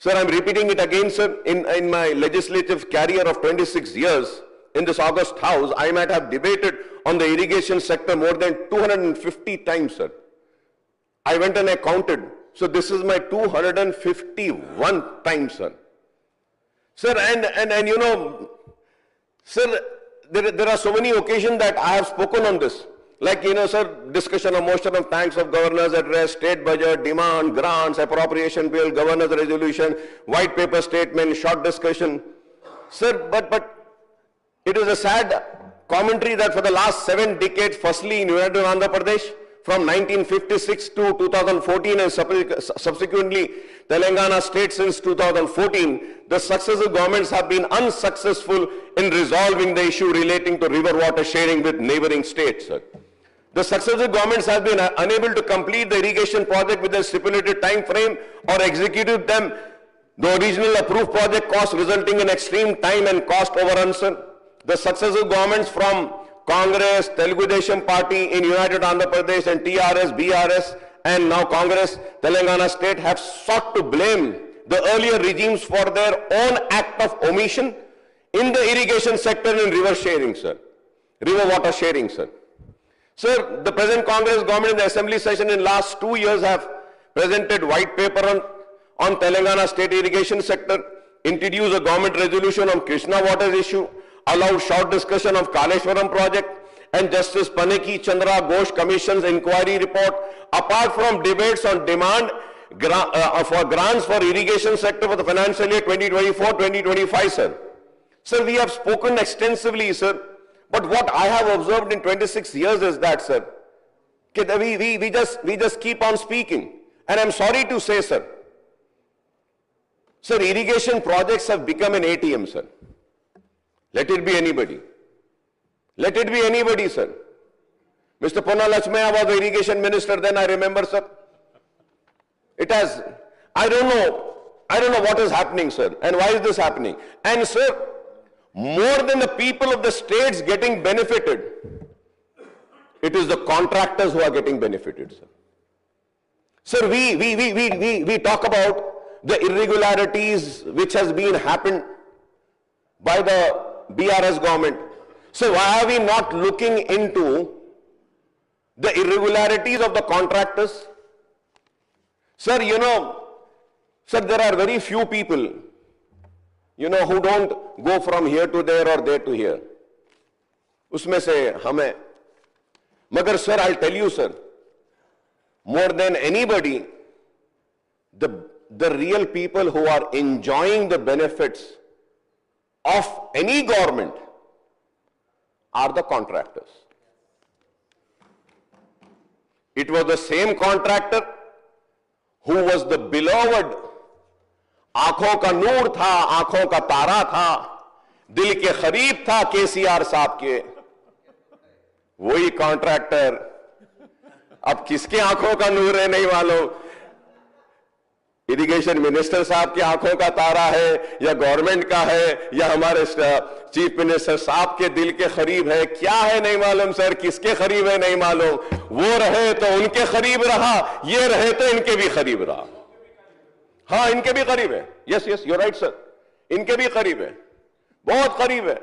Sir, I'm repeating it again, sir. In my legislative career of 26 years, in this August House, I might have debated on the irrigation sector more than 250 times, sir. I went and I counted. So this is my 251 time, sir. Sir, and you know, sir, there are so many occasions that I have spoken on this. Like, you know, sir, discussion of motion of thanks of governor's address, state budget, demand, grants, appropriation bill, governor's resolution, white paper statement, short discussion. Sir, but it is a sad commentary that for the last 7 decades, firstly in United Andhra Pradesh, from 1956 to 2014 and subsequently Telangana state since 2014, the successive governments have been unsuccessful in resolving the issue relating to river water sharing with neighboring states, sir. The successive governments have been unable to complete the irrigation project with a stipulated time frame or execute them. The original approved project cost resulting in extreme time and cost overruns, sir. The successive governments from Congress, Telugu Desam Party in United Andhra Pradesh and TRS, BRS and now Congress, Telangana state have sought to blame the earlier regimes for their own act of omission in the irrigation sector and river sharing, sir. River water sharing, sir. Sir, the present Congress government in the assembly session in last 2 years have presented white paper on Telangana state irrigation sector, introduced a government resolution on Krishna water issue, allowed short discussion of Kaleshwaram project and Justice Panaki Chandra Ghosh Commission's inquiry report. Apart from debates on demand for grants for irrigation sector for the financial year 2024-2025, sir. Sir, we have spoken extensively, sir. But what I have observed in 26 years is that, sir, we just keep on speaking. And I'm sorry to say, sir, irrigation projects have become an ATM, sir. Let it be anybody. Let it be anybody, sir. Mr. Ponna Lakshmaya was the irrigation minister then, I remember, sir. It has, I don't know what is happening, sir, and why is this happening. And, sir, more than the people of the states getting benefited, it is the contractors who are getting benefited, sir. Sir, we talk about the irregularities which has been happened by the BRS government. So why are we not looking into the irregularities of the contractors? Sir, you know, sir, there are very few people, you know, who don't go from here to there or there to here. Usme se hame. Magar, sir, I'll tell you, sir, more than anybody, the real people who are enjoying the benefits of any government are the contractors. It was the same contractor who was the beloved, आंखों का नूर था, आंखों का तारा था, दिल के करीब था केसीआर साहब के, वही कॉन्ट्रैक्टर अब किसके आंखों का नूर है नहीं मालूम, इरिगेशन मिनिस्टर साहब की आंखों का तारा है या गवर्नमेंट का है या हमारे चीफ मिनिस्टर साहब के दिल के करीब है, क्या है नहीं मालूम सर, किसके करीब है नहीं मालूम, वो रहे तो उनके करीब रहा, ये रहे तो इनके भी करीब रहा। हाँ, इनके भी करीब है, yes yes you right sir, इनके भी करीब है, बहुत करीब है।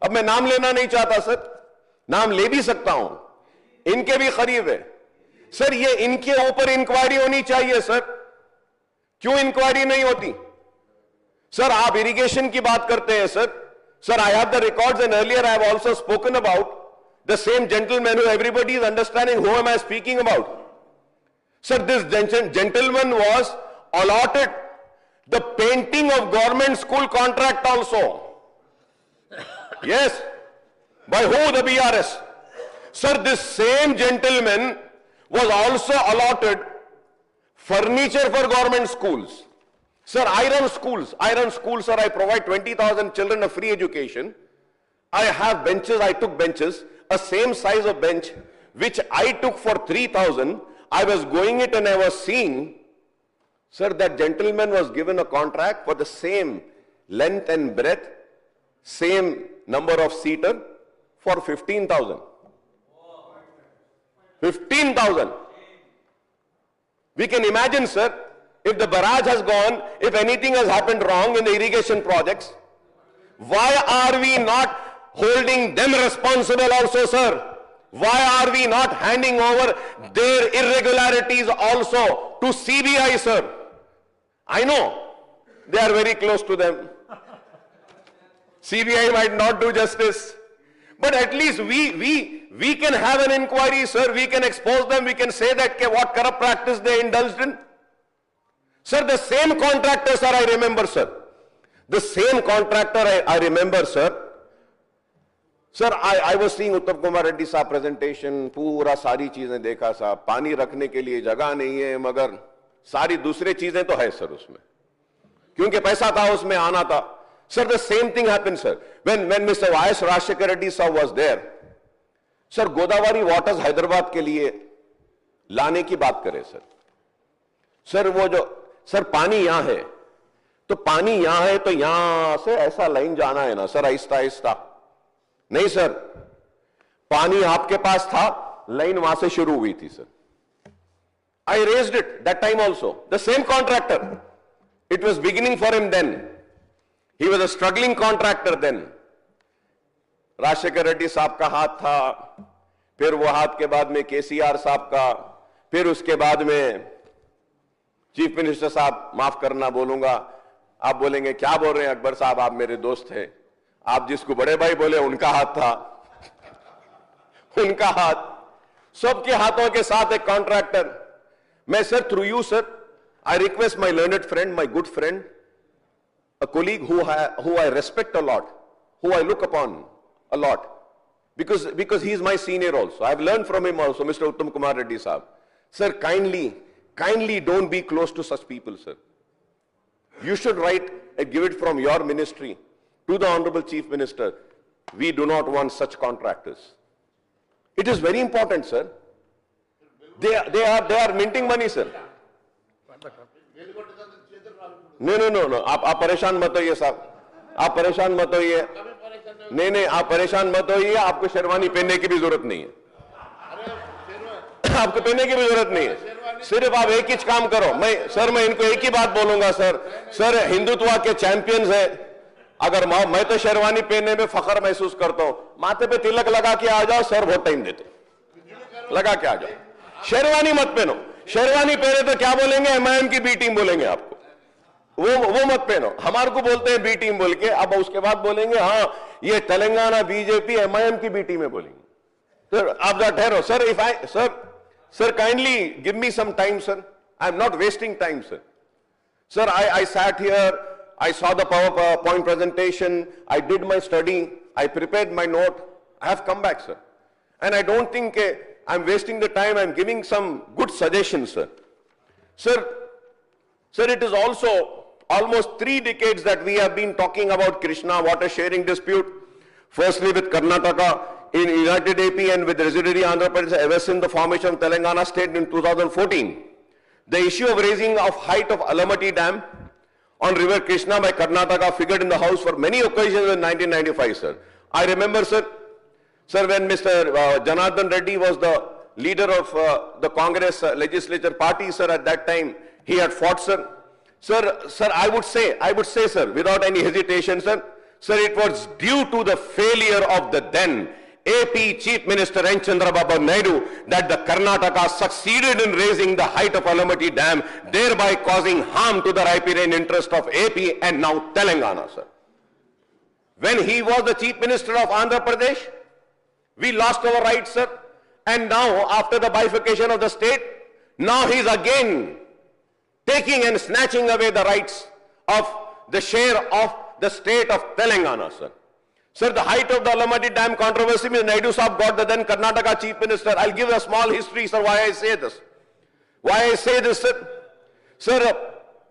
अब मैं नाम लेना नहीं चाहता सर, नाम ले भी सकता हूं, इनके भी करीब है सर। ये इनके ऊपर इंक्वायरी होनी चाहिए सर, क्यों इंक्वायरी नहीं होती सर? आप इरिगेशन की बात करते हैं sir. Sir, I have the records and earlier I have also spoken about the same gentleman who everybody is understanding who am I speaking about. Sir, this gentleman was allotted the painting of government school contract also. Yes. By who? The BRS. Sir, this same gentleman was also allotted furniture for government schools. Sir, iron schools, sir, I provide 20,000 children a free education. I have benches, I took benches, a same size of bench, which I took for 3,000. I was going it and I was seeing, sir, that gentleman was given a contract for the same length and breadth, same number of seater for 15,000. 15,000. We can imagine, sir, if the barrage has gone, if anything has happened wrong in the irrigation projects, why are we not holding them responsible also, sir? Why are we not handing over their irregularities also to CBI, sir? I know they are very close to them. CBI might not do justice, but at least we can have an inquiry, sir. We can expose them. We can say that what corrupt practice they indulged in. Sir, the same contractor, sir, I remember, sir. The same contractor, I remember, sir. Sir, I was seeing Uttam Kumar Reddy साहब presentation, पूरा सारी चीजें देखा साहब, पानी रखने के लिए जगह नहीं है, मगर सारी दूसरी चीजें तो है सर उसमें, क्योंकि पैसा था उसमें आना था. Sir, the same thing happened, sir. When Mr. Y.S. Rajshekar Reddy sir was there, sir, Godavari waters Hyderabad के लिए लाने की बात करें सर. सर वो जो सर पानी यहां है, तो पानी यहां है तो यहां से ऐसा लाइन जाना है ना सर, आहिस्ता आहिस्ता. नहीं सर, पानी आपके पास था, लाइन वहां से शुरू हुई थी sir. I raised it that time also. The same contractor. It was beginning for him then. He was a struggling contractor then. Rajashekhar Reddy साहब का हाथ था, फिर वो हाथ के बाद में केसीआर साहब का, फिर उसके बाद में चीफ मिनिस्टर साहब, माफ करना बोलूंगा, आप बोलेंगे क्या बोल रहे हैं अकबर साहब, आप मेरे दोस्त थे, आप जिसको बड़े भाई बोले उनका हाथ था. उनका हाथ, सबके हाथों के साथ एक कॉन्ट्रैक्टर. मैं sir through you sir, I request my learned friend, my good friend, a colleague who I respect a lot, who I look upon a lot, because he is my senior also. I have learned from him also, Mr. Uttam Kumar Reddy Sahab. Sir, kindly don't be close to such people, sir. You should write and give it from your ministry to the Honorable Chief Minister. We do not want such contractors. It is very important, sir. They are minting money, sir. No. आप परेशान मत होइए साहब, आप परेशान मत होइए. नहीं, आप परेशान मत होइए. आपको शेरवानी पहनने की भी जरूरत नहीं है. आपको पहनने की भी जरूरत नहीं है. सिर्फ आप एक ही काम करो. मैं इनको एक ही बात बोलूंगा सर, हिंदुत्व के चैंपियंस है. अगर मैं तो शेरवानी पहनने में फख्र महसूस करता हूं. माथे पे तिलक लगा के आ जाओ सर, बहुत टाइम देते, लगा के आ जाओ. शेरवानी मत पहनो. शेरवानी पहने तो क्या बोलेंगे, एमआईएम की बी टीम बोलेंगे आपको. वो मत पहनो. हमारे को बोलते हैं बी टीम बोल के, अब उसके बाद बोलेंगे हाँ ये तेलंगाना बीजेपी एमआईएम की बी टीम है बोलेंगे. सर आप जरा ठहरो sir. If I sir kindly give me some time sir. I am not wasting time sir. Sir, I sat here, I saw the PowerPoint presentation, I did my study, I prepared my note, I have come back, sir. And I don't think I'm wasting the time, I'm giving some good suggestions, sir. Sir, it is also almost 3 decades that we have been talking about Krishna water sharing dispute. Firstly with Karnataka in United AP and with residuary Andhra Pradesh ever since the formation of Telangana state in 2014. The issue of raising of height of Alamatti Dam on river Krishna by Karnataka figured in the House for many occasions in 1995, sir. I remember, sir, when Mr. Janardhan Reddy was the leader of the Congress legislature party, sir, at that time, he had fought, sir. Sir, I would say, sir, without any hesitation, sir, it was due to the failure of the then AP Chief Minister N. Chandrababu Naidu that the Karnataka succeeded in raising the height of Alamatti Dam, thereby causing harm to the riparian interest of AP and now Telangana, sir. When he was the Chief Minister of Andhra Pradesh, we lost our rights, sir. And now, after the bifurcation of the state, now he is again taking and snatching away the rights of the share of the state of Telangana, sir. Sir, the height of the Alamatti Dam controversy, Mr. Naidu Sahab got the then Karnataka Chief Minister. I'll give a small history, sir, why I say this. Sir,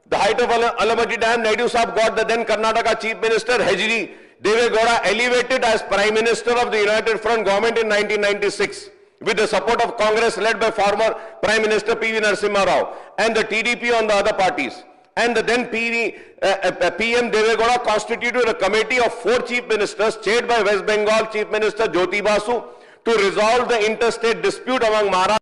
the height of Alamatti Dam, Naidu Sahab got the then Karnataka Chief Minister, H.D. Deve Gowda, elevated as Prime Minister of the United Front government in 1996. With the support of Congress led by former Prime Minister P.V. Narasimha Rao and the TDP on the other parties. And the then PM Deve Gowda constituted a committee of 4 chief ministers chaired by West Bengal Chief Minister Jyoti Basu to resolve the interstate dispute among Maharashtra